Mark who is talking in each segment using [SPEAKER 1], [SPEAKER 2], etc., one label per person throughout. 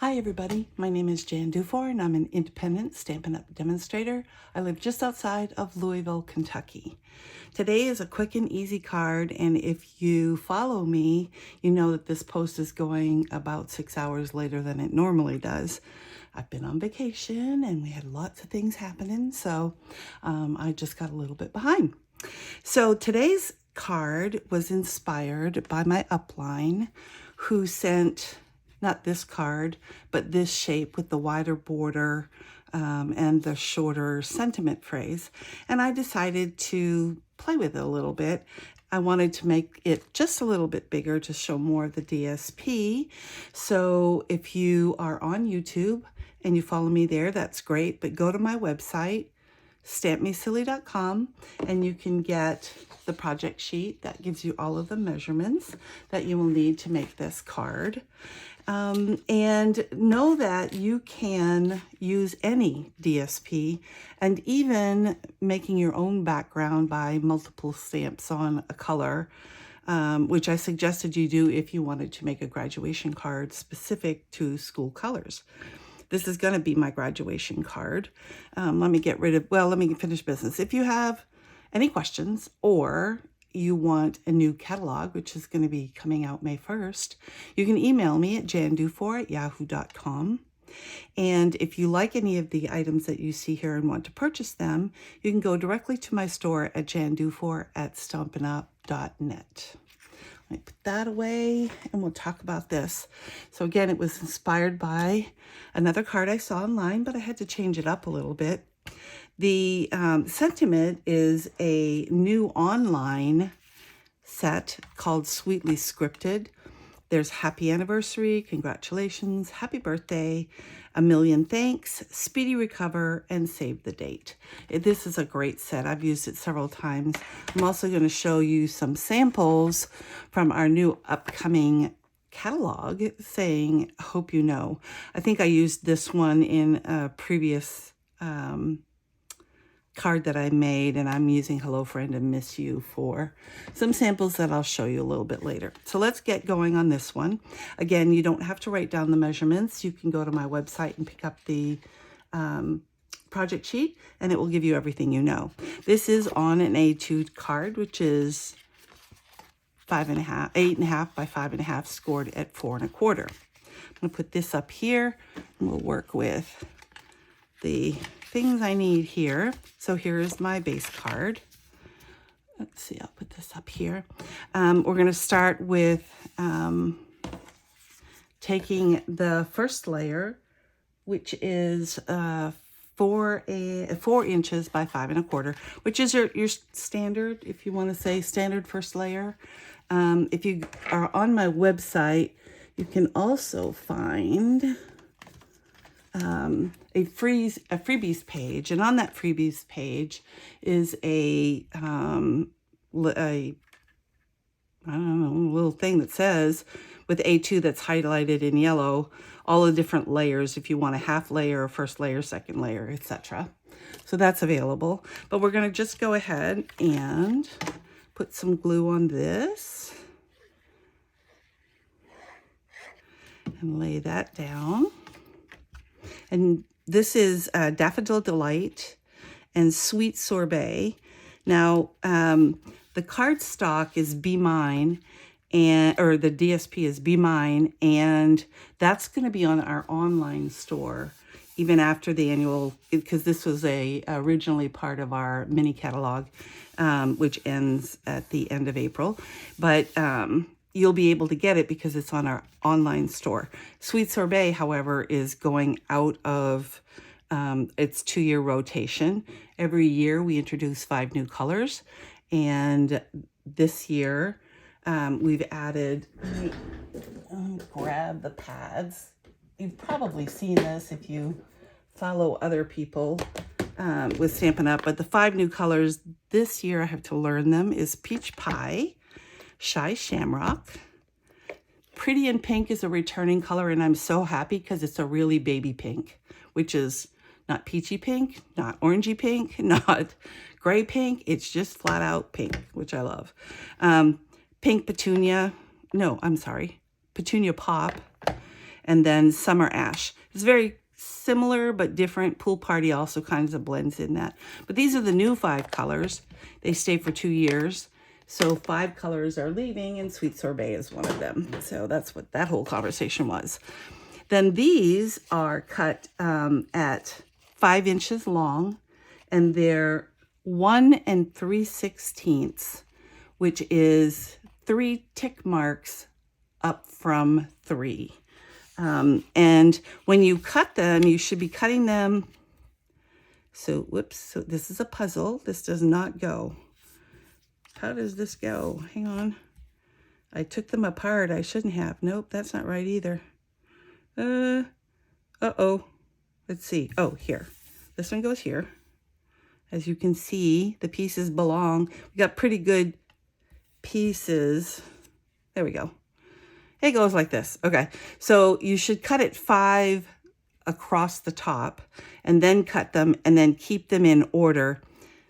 [SPEAKER 1] Hi everybody, my name is Jan Dufour and I'm an independent Stampin' Up! Demonstrator. I live just outside of Louisville, Kentucky. Today is a quick and easy card, and if you follow me, you know that this post is going about 6 hours later than it normally does. I've been on vacation and we had lots of things happening, so I just got a little bit behind. So today's card was inspired by my upline, who sent not this card, but this shape with the wider border and the shorter sentiment phrase. And I decided to play with it a little bit. I wanted to make it just a little bit bigger to show more of the DSP. So if you are on YouTube and you follow me there, that's great. But go to my website, stampmesilly.com, and you can get the project sheet that gives you all of the measurements that you will need to make this card. And know that you can use any DSP, and even making your own background by multiple stamps on a color, which I suggested you do if you wanted to make a graduation card specific to school colors. This is going to be my graduation card. Let me finish business. If you have any questions, or you want a new catalog, which is going to be coming out May 1st, you can email me at jandufour@yahoo.com. And if you like any of the items that you see here and want to purchase them, you can go directly to my store at jandufour@stampinup.net. Let me put that away and we'll talk about this. So again, it was inspired by another card I saw online, but I had to change it up a little bit. The sentiment is a new online set called Sweetly Scripted. There's happy anniversary, congratulations, happy birthday, a million thanks, speedy recover, and save the date. This is a great set. I've used it several times. I'm also going to show you some samples from our new upcoming catalog saying, hope you know. I think I used this one in a previous card that I made, and I'm using Hello Friend and Miss You for some samples that I'll show you a little bit later. So let's get going on this one. Again, you don't have to write down the measurements. You can go to my website and pick up the project sheet, and it will give you everything you know. This is on an A2 card, which is 8.5 by 5.5, scored at 4 1/4. I'm gonna put this up here, and we'll work with the things I need here. So here's my base card. Let's see, I'll put this up here. We're going to start with taking the first layer, which is 4 inches by 5 1/4, which is your standard, if you want to say standard first layer. If you are on my website, you can also find a freebies page, and on that freebies page is a little thing that says, with A2 that's highlighted in yellow, all the different layers, if you want a half layer, first layer, second layer, etc. So that's available. But we're going to just go ahead and put some glue on this and lay that down. And this is Daffodil Delight and Sweet Sorbet. Now, the cardstock is Be Mine, or the DSP is Be Mine, and that's going to be on our online store even after the annual, because this was originally part of our mini catalog, which ends at the end of April. But you'll be able to get it because it's on our online store. Sweet Sorbet, however, is going out of its 2-year rotation. Every year we introduce 5 new colors, and this year we've added, let me grab the pads. You've probably seen this if you follow other people with Stampin' Up, but the 5 new colors this year, I have to learn them, is Peach Pie, Shy Shamrock. Pretty in Pink is a returning color, and I'm so happy because it's a really baby pink, which is not peachy pink, not orangey pink, not gray pink. It's just flat out pink, which I love. Pink Petunia, Petunia Pop, and then Summer Ash. It's very similar but different. Pool Party also kind of blends in that. But these are the new 5 colors. They stay for 2 years. So 5 colors are leaving, and Sweet Sorbet is one of them. So that's what that whole conversation was. Then these are cut at 5 inches long, and they're 1 3/16, which is 3 tick marks up from 3. And when you cut them, you should be cutting them. So, whoops, so this is a puzzle. This does not go. How does this go? Hang on. I took them apart. I shouldn't have. Nope, that's not right either. Uh-oh. Let's see. Oh, here. This one goes here. As you can see, the pieces belong. We got pretty good pieces. There we go. It goes like this. Okay. So you should cut it 5 across the top and then cut them and then keep them in order.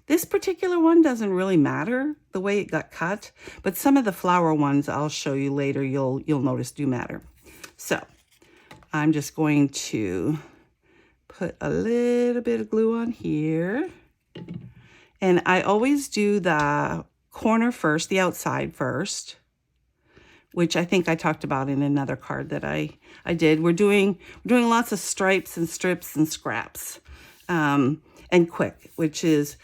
[SPEAKER 1] This particular one doesn't really matter the way it got cut, but some of the flower ones I'll show you later, you'll notice do matter. So I'm just going to put a little bit of glue on here. And I always do the corner first, the outside first, which I think I talked about in another card that I did. We're doing lots of stripes and strips and scraps, and quick, which is,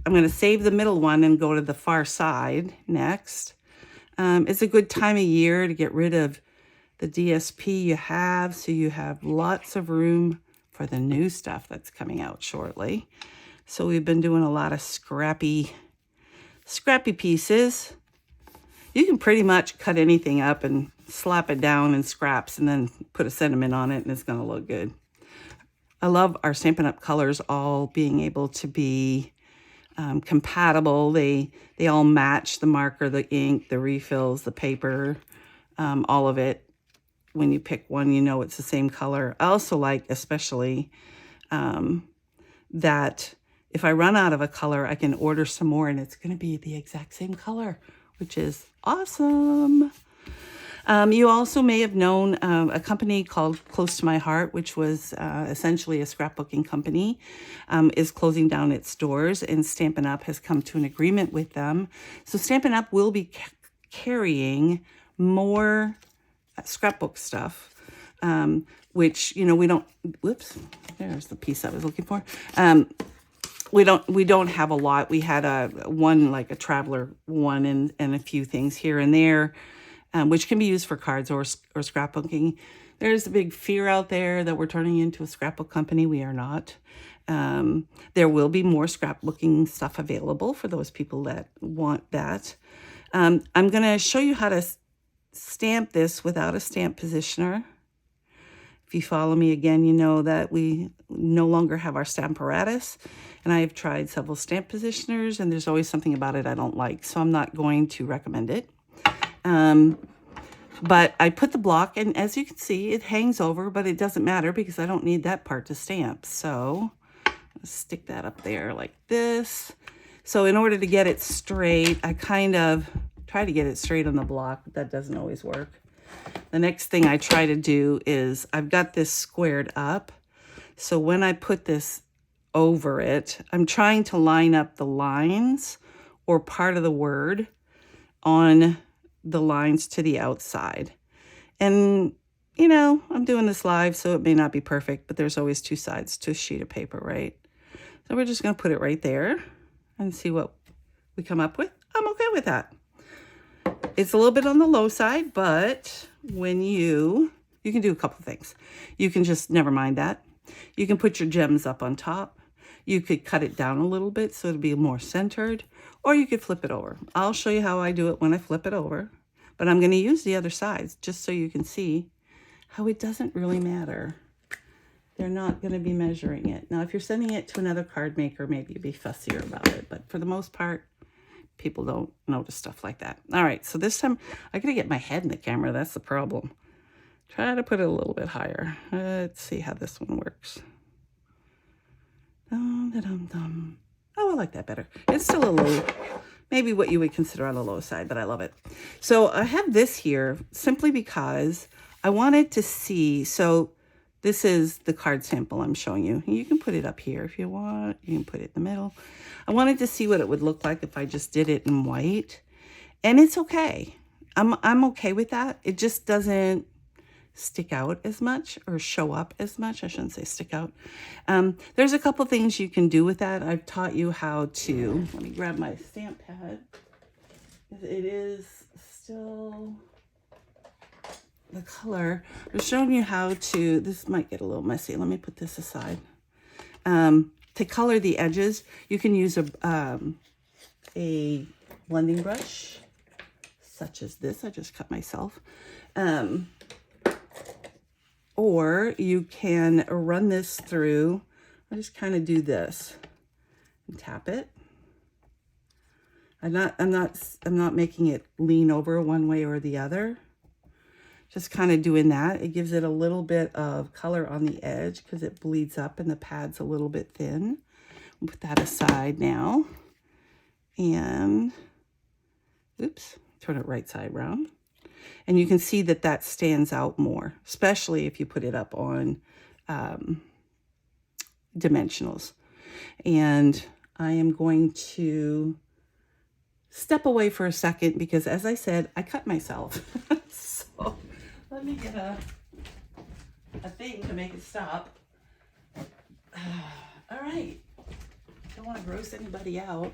[SPEAKER 1] I'm going to save the middle one and go to the far side next. It's a good time of year to get rid of the DSP you have, so you have lots of room for the new stuff that's coming out shortly. So we've been doing a lot of scrappy pieces. You can pretty much cut anything up and slap it down in scraps and then put a sentiment on it, and it's going to look good. I love our Stampin' Up! Colors all being able to be compatible. They all match the marker, the ink, the refills, the paper, all of it. When you pick one, you know it's the same color. I also like especially that if I run out of a color, I can order some more and it's going to be the exact same color, which is awesome. You also may have known a company called Close to My Heart, which was essentially a scrapbooking company, is closing down its doors, and Stampin' Up! Has come to an agreement with them. So Stampin' Up! Will be carrying more scrapbook stuff, which, you know, we don't, whoops, there's the piece I was looking for. We don't have a lot. We had one, like a traveler one, and a few things here and there, which can be used for cards or scrapbooking. There's a big fear out there that we're turning into a scrapbook company. We are not. There will be more scrapbooking stuff available for those people that want that. I'm going to show you how to stamp this without a stamp positioner. If you follow me again, you know that we no longer have our Stamparatus, and I have tried several stamp positioners, and there's always something about it I don't like, so I'm not going to recommend it. But I put the block, and as you can see, it hangs over, but it doesn't matter because I don't need that part to stamp. So let's stick that up there like this. So in order to get it straight, I kind of try to get it straight on the block, but that doesn't always work. The next thing I try to do is I've got this squared up. So when I put this over it, I'm trying to line up the lines or part of the word on the lines to the outside. And, you know, I'm doing this live, so it may not be perfect, but there's always 2 sides to a sheet of paper, right? So we're just going to put it right there and see what we come up with. I'm okay with that. It's a little bit on the low side, but when you can do a couple things. You can just, never mind that. You can put your gems up on top. You could cut it down a little bit so it'll be more centered, or you could flip it over. I'll show you how I do it when I flip it over, but I'm going to use the other sides just so you can see how it doesn't really matter. They're not going to be measuring it. Now, if you're sending it to another card maker, maybe you'd be fussier about it, but for the most part, people don't notice stuff like that. All right, so this time I got to get my head in the camera. That's the problem. Try to put it a little bit higher. Let's see how this one works. Dum, da, dum, dum. Oh, I like that better. It's still a low, maybe what you would consider on the low side, but I love it. So I have this here simply because I wanted to see, so this is the card sample I'm showing you. You can put it up here if you want. You can put it in the middle. I wanted to see what it would look like if I just did it in white. And it's okay. I'm okay with that. It just doesn't stick out as much, or show up as much. I shouldn't say stick out. There's a couple things you can do with that. I've taught you how to, let me grab my stamp pad. It is still the color. I'm showing you how to, this might get a little messy. Let me put this aside. To color the edges, you can use a blending brush, such as this. I just cut myself. Or you can run this through. I just kind of do this and tap it. I'm not making it lean over one way or the other. Just kind of doing that. It gives it a little bit of color on the edge because it bleeds up and the pad's a little bit thin. I'll put that aside now. And, oops, turn it right side around. And you can see that that stands out more, especially if you put it up on dimensionals. And I am going to step away for a second because, as I said, I cut myself. So let me get a thing to make it stop. All right. Don't want to gross anybody out.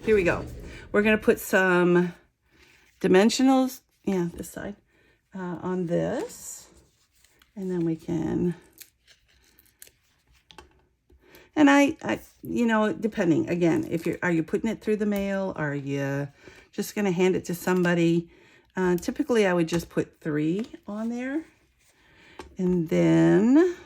[SPEAKER 1] Here we go. We're going to put some dimensionals, this side, on this, and then we can, and I you know, depending, again, if are you putting it through the mail, are you just going to hand it to somebody? Typically I would just put 3 on there, and then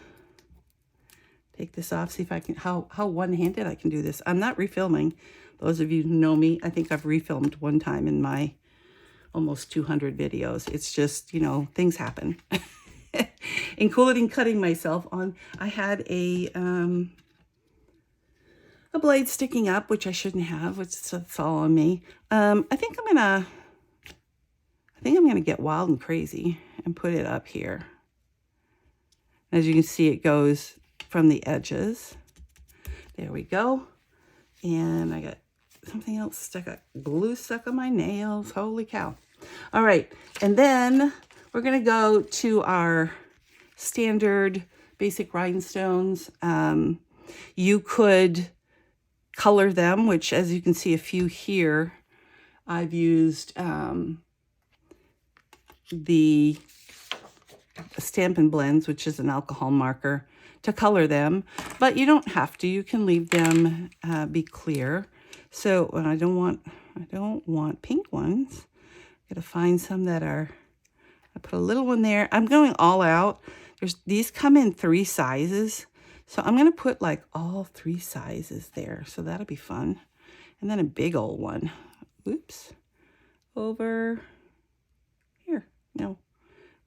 [SPEAKER 1] take this off, see if I can, how one-handed I can do this. I'm not refilming. Those of you who know me, I think I've refilmed one time in my almost 200 videos. It's just, you know, things happen. Including cutting myself on. I had a blade sticking up, which I shouldn't have, which it's all on me. I think I'm gonna get wild and crazy and put it up here. As you can see, it goes from the edges. There we go. And I got something else stuck, glue stuck on my nails. Holy cow. All right. And then we're going to go to our standard basic rhinestones. You could color them, which, as you can see a few here, I've used the Stampin' Blends, which is an alcohol marker, to color them, but you don't have to. You can leave them be clear. So I don't want pink ones. Gotta find some that are, I put a little one there. I'm going all out. These come in 3 sizes. So I'm gonna put like all 3 sizes there. So that'll be fun. And then a big old one. Oops. Over here. No,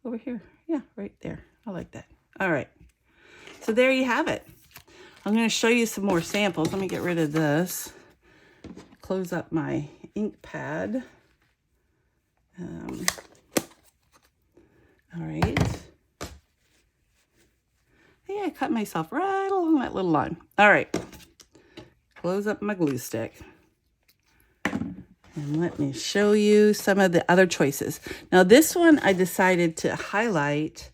[SPEAKER 1] over here. Yeah, right there. I like that. All right. So there you have it. I'm going to show you some more samples. Let me get rid of this. Close up my ink pad. All right. Hey, I cut myself right along that little line. All right. Close up my glue stick. And let me show you some of the other choices. Now this one I decided to highlight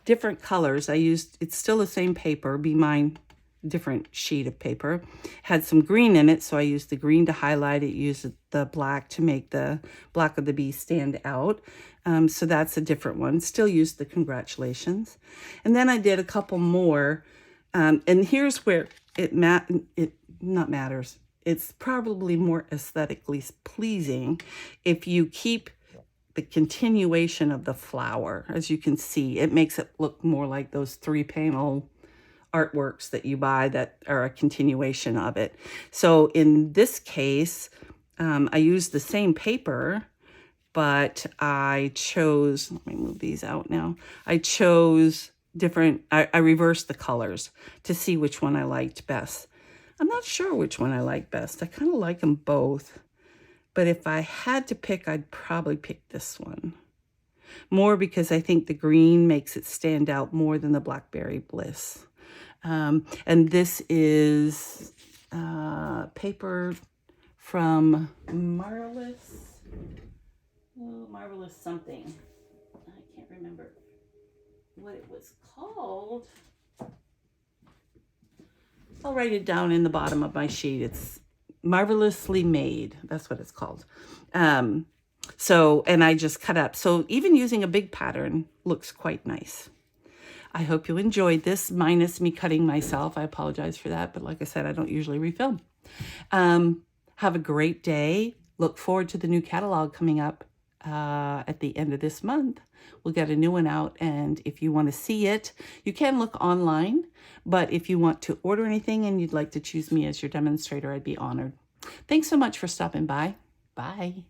[SPEAKER 1] different colors. I used, it's still the same paper, Be Mine, different sheet of paper. Had some green in it, so I used the green to highlight it, used the black to make the Black of the Bee stand out. So that's a different one. Still used the Congratulations. And then I did a couple more. And here's where it not matters. It's probably more aesthetically pleasing if you keep the continuation of the flower. As you can see, it makes it look more like those 3-panel artworks that you buy that are a continuation of it. So in this case, I used the same paper, but I chose, let me move these out now. I chose different, I reversed the colors to see which one I liked best. I'm not sure which one I like best. I kind of like them both. But if I had to pick, I'd probably pick this one. more because I think the green makes it stand out more than the Blackberry Bliss. And this is paper from Marvelous something. I can't remember what it was called. I'll write it down in the bottom of my sheet. It's Marvelously Made. That's what it's called. And I just cut up. So even using a big pattern looks quite nice. I hope you enjoyed this, minus me cutting myself. I apologize for that. But like I said, I don't usually refilm. Have a great day. Look forward to the new catalog coming up at the end of this month. We'll get a new one out, and if you want to see it, you can look online, but if you want to order anything and you'd like to choose me as your demonstrator, I'd be honored. Thanks so much for stopping by. Bye.